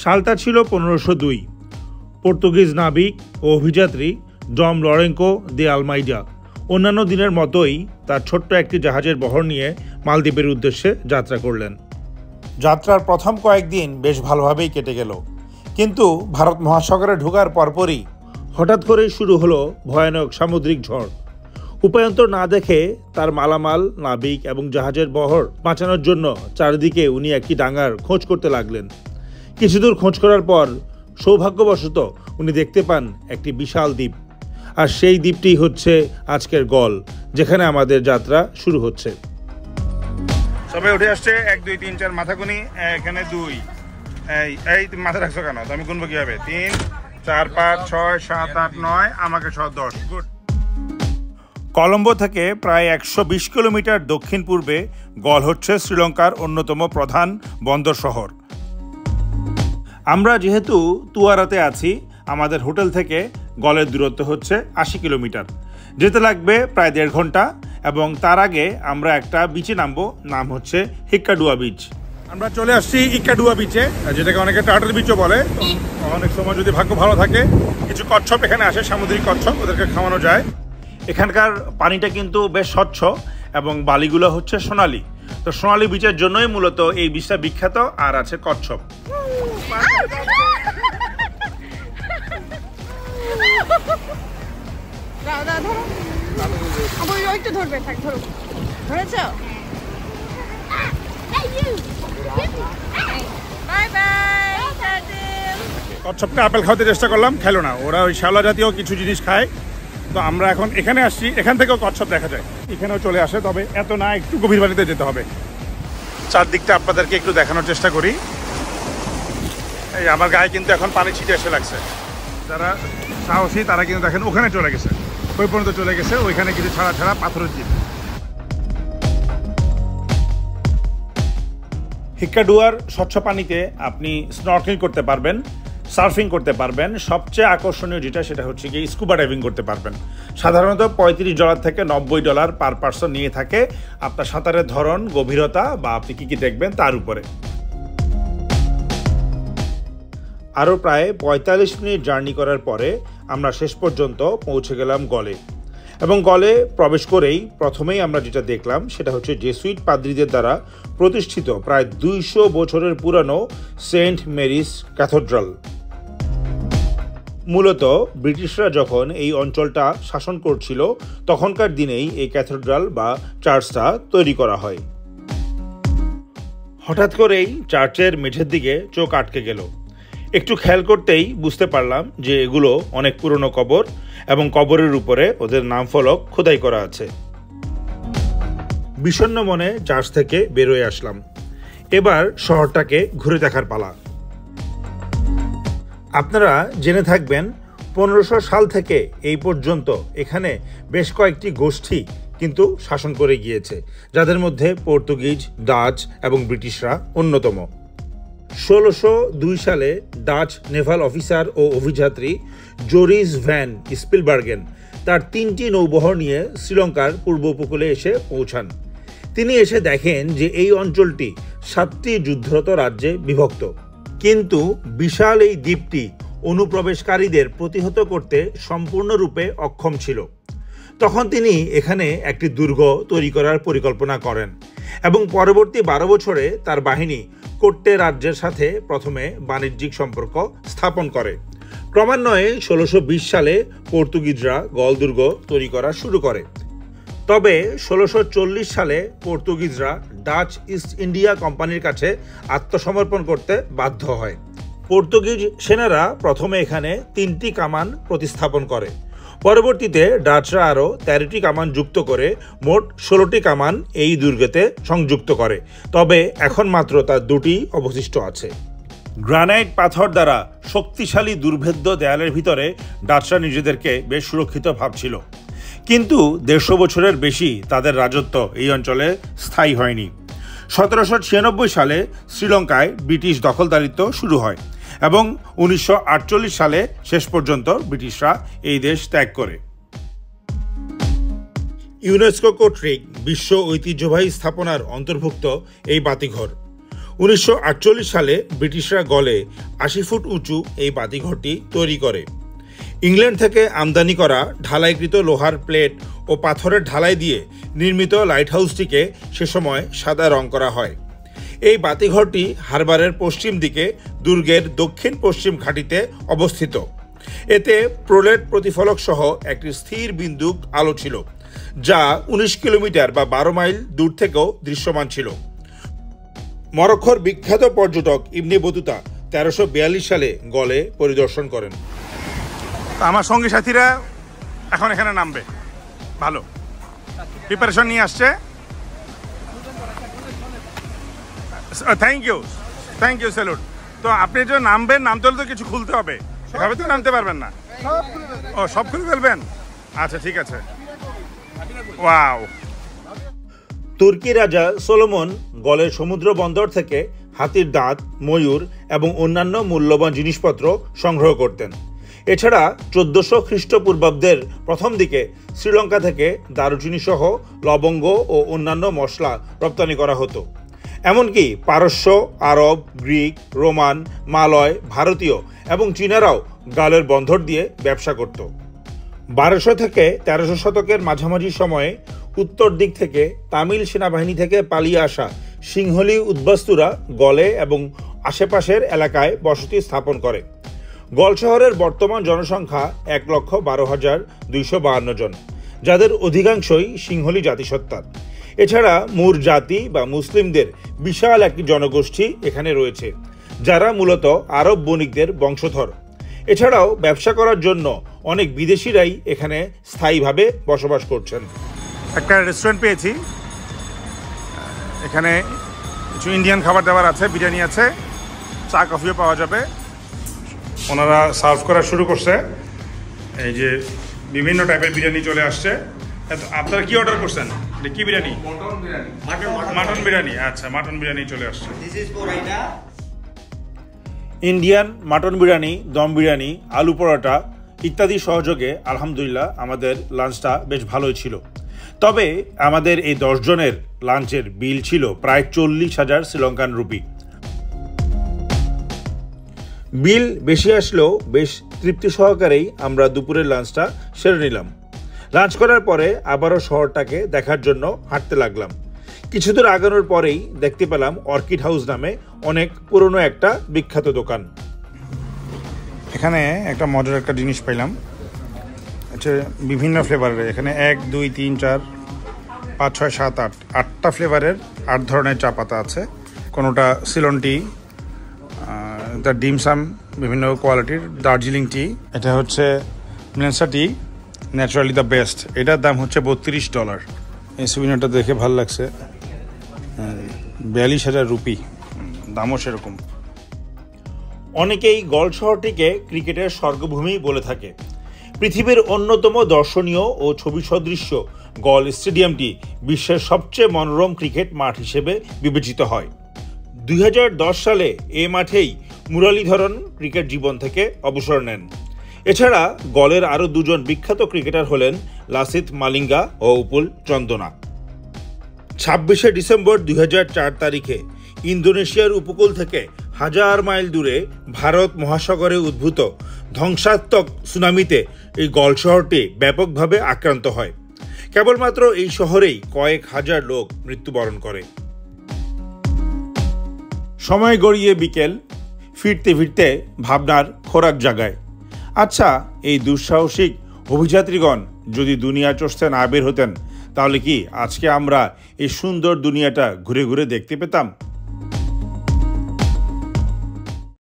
সালটা ছিল 1502। পর্তুগিজ নাবিক ও অভিযাত্রী ডম লরেঙ্কো দে আলমাইডা অন্যান্য দিনের মতোই তার ছোট্ট একটি জাহাজের বহর নিয়ে মালদ্বীপের উদ্দেশ্যে যাত্রা করলেন। যাত্রার প্রথম কয়েকদিন বেশ ভালোভাবেই কেটে গেল, কিন্তু ভারত মহাসাগরে ঢোকার পরপরই হঠাৎ করেই শুরু হলো ভয়ানক সামুদ্রিক ঝড়। উপায়ন্তর না দেখে তার মালামাল, নাবিক এবং জাহাজের বহর বাঁচানোর জন্য চারিদিকে উনি একটি ডাঙার খোঁজ করতে লাগলেন। কিছুদূর খোঁজ করার পর সৌভাগ্যবশত উনি দেখতে পান একটি বিশাল দ্বীপ, আর সেই দ্বীপটি হচ্ছে আজকের গল, যেখানে আমাদের যাত্রা শুরু হচ্ছে। সবাই উঠে আসছে, 1 2 3 4 মাথা গুনি, এখানে 2, এই তুমি মাথা রাখছো কেন? তো আমি গুনবো কিভাবে? 3 4 5 6 7 8 9, আমাকে 10। গুড। কলম্বো থেকে প্রায় 120 কিলোমিটার দক্ষিণ পূর্বে গল হচ্ছে শ্রীলঙ্কার অন্যতম প্রধান বন্দর শহর। আমরা যেহেতু তুয়ারাতে আছি, আমাদের হোটেল থেকে গলের দূরত্ব হচ্ছে 80 কিলোমিটার। যেতে লাগবে প্রায় 1.5 ঘন্টা, এবং তার আগে আমরা একটা বিচে নামবো, নাম হচ্ছে হিক্কাডুয়া বিচ। আমরা চলে আসছি ইক্কাডুয়া বিচে, যেটাকে অনেকে টার্টল বিচও বলে। অনেক সময় যদি ভাগ্য ভালো থাকে কিছু কচ্ছপ এখানে আসে, সামুদ্রিক কচ্ছপ, ওদেরকে খাওয়ানো যায়। এখানকার পানিটা কিন্তু বেশ স্বচ্ছ এবং বালিগুলো হচ্ছে সোনালি। তো সোনালি বিচের জন্যই মূলত এই বিচটা বিখ্যাত, আর আছে কচ্ছপ। কচ্ছপটা আপেল খাওয়াতে চেষ্টা করলাম, খেলো না। ওরা ওই শ্যাওলা জাতীয় কিছু জিনিস খায়। তো আমরা এখন এখানে আসছি, এখান থেকেও কচ্ছপ দেখা যায়, এখানেও চলে আসে, তবে এত না, একটু গভীর পানিতে যেতে হবে। চারদিকটা আপনাদেরকে একটু দেখানোর চেষ্টা করি। এই আমার গায়ে কিন্তু এখন পানি ছিটে এসে লাগছে। যারা সাহসী তারা কিন্তু দেখেন ওখানে চলে গেছে, ওই পর্যন্ত চলে গেছে, ওইখানে কিছু ছাড়া ছাড়া পাথরের দ্বীপ। হিক্কাডুয়ার স্বচ্ছ পানিতে আপনি স্নর্কেলিং করতে পারবেন, সার্ফিং করতে পারবেন, সবচেয়ে আকর্ষণীয় যেটা সেটা হচ্ছে কি স্কুবা ডাইভিং করতে পারবেন। সাধারণত $35 থেকে $90 পার পার্সন নিয়ে থাকে, আপনার সাঁতারের ধরন, গভীরতা বা আপনি কী কী দেখবেন তার উপরে। আরও প্রায় 45 মিনিট জার্নি করার পরে আমরা শেষ পর্যন্ত পৌঁছে গেলাম গলে, এবং গলে প্রবেশ করেই প্রথমেই আমরা যেটা দেখলাম সেটা হচ্ছে জেসুইট পাদ্রীদের দ্বারা প্রতিষ্ঠিত প্রায় 200 বছরের পুরানো সেন্ট মেরিস ক্যাথেড্রাল। মূলত ব্রিটিশরা যখন এই অঞ্চলটা শাসন করছিল তখনকার দিনেই এই ক্যাথেড্রাল বা চার্চটা তৈরি করা হয়। হঠাৎ করেই চার্চের মেঝের দিকে চোখ আটকে গেল। একটু খেয়াল করতেই বুঝতে পারলাম যে এগুলো অনেক পুরনো কবর, এবং কবরের উপরে ওদের নাম ফলক খোদাই করা আছে। বিষণ্ণ মনে চার্চ থেকে বেরোয় আসলাম। এবার শহরটাকে ঘুরে দেখার পালা। আপনারা জেনে থাকবেন 1500 সাল থেকে এই পর্যন্ত এখানে বেশ কয়েকটি গোষ্ঠী কিন্তু শাসন করে গিয়েছে, যাদের মধ্যে পর্তুগিজ, ডাচ এবং ব্রিটিশরা অন্যতম। 1602 সালে ডাচ নেভাল অফিসার ও অভিযাত্রী জোরিস ভ্যান স্পিলবার্গেন তার 3টি নৌবহর নিয়ে শ্রীলঙ্কার পূর্ব উপকূলে এসে পৌঁছান। তিনি এসে দেখেন যে এই অঞ্চলটি 7টি যুদ্ধরত রাজ্যে বিভক্ত, কিন্তু বিশাল এই দ্বীপটি অনুপ্রবেশকারীদের প্রতিহত করতে সম্পূর্ণরূপে অক্ষম ছিল। তখন তিনি এখানে একটি দুর্গ তৈরি করার পরিকল্পনা করেন, এবং পরবর্তী 12 বছরে তার বাহিনী কোট্টে রাজ্যের সাথে প্রথমে বাণিজ্যিক সম্পর্ক স্থাপন করে। ক্রমান্বয়ে 1620 সালে পর্তুগিজরা গল দুর্গ তৈরি করা শুরু করে। তবে 1640 সালে পর্তুগিজরা ডাচ ইস্ট ইন্ডিয়া কোম্পানির কাছে আত্মসমর্পণ করতে বাধ্য হয়। পর্তুগিজ সেনারা প্রথমে এখানে 3টি কামান প্রতিস্থাপন করে। পরবর্তীতে ডাচরা আরও 13টি কামান যুক্ত করে মোট 16টি কামান এই দুর্গেতে সংযুক্ত করে। তবে এখন মাত্র তার 2টি অবশিষ্ট আছে। গ্রানাইট পাথর দ্বারা শক্তিশালী দুর্ভেদ্য দেয়ালের ভিতরে ডাচরা নিজেদেরকে বেশ সুরক্ষিত ভাবছিল, কিন্তু 150 বছরের বেশি তাদের রাজত্ব এই অঞ্চলে স্থায়ী হয়নি। 1796 সালে শ্রীলঙ্কায় ব্রিটিশ দখলদারিত্ব শুরু হয়, এবং 1948 সালে শেষ পর্যন্ত ব্রিটিশরা এই দেশ ত্যাগ করে। ইউনেস্কো কর্তৃক বিশ্ব ঐতিহ্যবাহী স্থাপনার অন্তর্ভুক্ত এই বাতিঘর 1948 সালে ব্রিটিশরা গলে 80 ফুট উঁচু এই বাতিঘরটি তৈরি করে। ইংল্যান্ড থেকে আমদানি করা ঢালাইকৃত লোহার প্লেট ও পাথরের ঢালাই দিয়ে নির্মিত লাইট হাউসটিকে সে সময় সাদা রং করা হয়। এই বাতিঘরটি হারবারের পশ্চিম দিকে দুর্গের দক্ষিণ পশ্চিম ঘাঁটিতে অবস্থিত। এতে প্রলেট প্রতিফলক সহ একটি স্থির বিন্দু আলো ছিল, যা 19 কিলোমিটার বা 12 মাইল দূর থেকেও দৃশ্যমান ছিল। মরক্কোর বিখ্যাত পর্যটক ইবনে বতুতা 1342 সালে গলে পরিদর্শন করেন। আমার সঙ্গী সাথীরা এখন এখানে নামবে, ভালো প্রিপারেশন নিয়ে আসছে। Thank you salute. তো আপনি যে নামবেন, নামতে হলে তো কিছু খুলতে হবে, এভাবে তো নামতে পারবেন না। ও সব খুলে ফেলবেন? আচ্ছা ঠিক আছে। ওয়াও। তুর্কি রাজা সোলোমন গলের সমুদ্র বন্দর থেকে হাতির দাঁত, ময়ূর এবং অন্যান্য মূল্যবান জিনিসপত্র সংগ্রহ করতেন। এছাড়া 1400 খ্রিস্টপূর্বাব্দের প্রথম দিকে শ্রীলঙ্কা থেকে দারুচিনি সহ লবঙ্গ ও অন্যান্য মশলা রপ্তানি করা হতো। এমনকি পারস্য, আরব, গ্রিক, রোমান, মালয়, ভারতীয় এবং চীনারাও গালের বন্দর দিয়ে ব্যবসা করত। 1200 থেকে 1300 শতকের মাঝামাঝি সময়ে উত্তর দিক থেকে তামিল সেনাবাহিনী থেকে পালিয়ে আসা সিংহলি উদ্বাস্তুরা গলে এবং আশেপাশের এলাকায় বসতি স্থাপন করে। গল শহরের বর্তমান জনসংখ্যা 1,12,252 জন, যাদের অধিকাংশই সিংহলি জাতিসত্তার। এছাড়া মুর জাতি বা মুসলিমদের বিশাল একটি জনগোষ্ঠী এখানে রয়েছে, যারা মূলত আরব বণিকদের বংশধর। এছাড়াও ব্যবসা করার জন্য অনেক বিদেশিরাই এখানে স্থায়ীভাবে বসবাস করছেন। একটা রেস্টুরেন্ট পেয়েছি, এখানে কিছু ইন্ডিয়ান খাবার দাবার আছে, বিরিয়ানি আছে, চা কফিও পাওয়া যাবে। ওনারা সার্ভ করা শুরু করছে, এই যে বিভিন্ন টাইপের বিরিয়ানি চলে আসছে। আপনারা কি অর্ডার করছেন? কি বিরিয়ানি? মাটন বিরিয়ানি। আচ্ছা, মাটন বিরিয়ানি চলে আসছে। ইন্ডিয়ান মাটন বিরিয়ানি, দম বিরিয়ানি, আলু পরোটা ইত্যাদি সহযোগে আলহামদুলিল্লাহ আমাদের লাঞ্চটা বেশ ভালোই ছিল। তবে আমাদের এই 10 জনের লাঞ্চের বিল ছিল প্রায় 40,000 শ্রীলঙ্কান রুপি। বিল বেশি আসলেও বেশ তৃপ্তি সহকারেই আমরা দুপুরের লাঞ্চটা সেরে নিলাম। লাঞ্চ করার পরে আবারও শহরটাকে দেখার জন্য হাঁটতে লাগলাম। কিছু দূর আগানোর পরেই দেখতে পেলাম অর্কিড হাউস নামে অনেক পুরনো একটা বিখ্যাত দোকান। এখানে একটা মজার একটা জিনিস পাইলাম, আচ্ছা বিভিন্ন ফ্লেভারের। এখানে 1, 2, 3, 4, 5, 6, 7, 8 8টা ফ্লেভারের 8 ধরনের চা পাতা আছে। কোনোটা সিলন টি, তার ডিমসাম বিভিন্ন কোয়ালিটির, দার্জিলিং টি, এটা হচ্ছে মিলেন্সা টি, ন্যাচারালি দ্য বেস্ট। এটার দাম হচ্ছে $32। এই সুবিনারটা দেখে ভালো লাগছে, 42,000 রুপি, দামও সেরকম। অনেকেই গল শহরটিকে ক্রিকেটের স্বর্গভূমি বলে থাকে। পৃথিবীর অন্যতম দর্শনীয় ও ছবি সদৃশ্য গল স্টেডিয়ামটি বিশ্বের সবচেয়ে মনোরম ক্রিকেট মাঠ হিসেবে বিবেচিত হয়। 2010 সালে এ মাঠেই মুরলীধরন ক্রিকেট জীবন থেকে অবসর নেন। এছাড়া গলের আরও 2 জন বিখ্যাত ক্রিকেটার হলেন লাসিথ মালিঙ্গা ও উপুল চন্দনা। 26শে ডিসেম্বর 2004 তারিখে ইন্দোনেশিয়ার উপকূল থেকে 1000 মাইল দূরে ভারত মহাসাগরে উদ্ভূত ধ্বংসাত্মক সুনামিতে এই গল শহরটি ব্যাপকভাবে আক্রান্ত হয়। কেবলমাত্র এই শহরেই কয়েক হাজার লোক মৃত্যুবরণ করে। সময় গড়িয়ে বিকেল, ফিরতে ফিরতে ভাবনার খোরাক জাগায়। আচ্ছা, এই দুঃসাহসিক অভিযাত্রীগণ যদি দুনিয়া চষতে না বের হতেন, তাহলে কি আজকে আমরা এই সুন্দর দুনিয়াটা ঘুরে ঘুরে দেখতে পেতাম?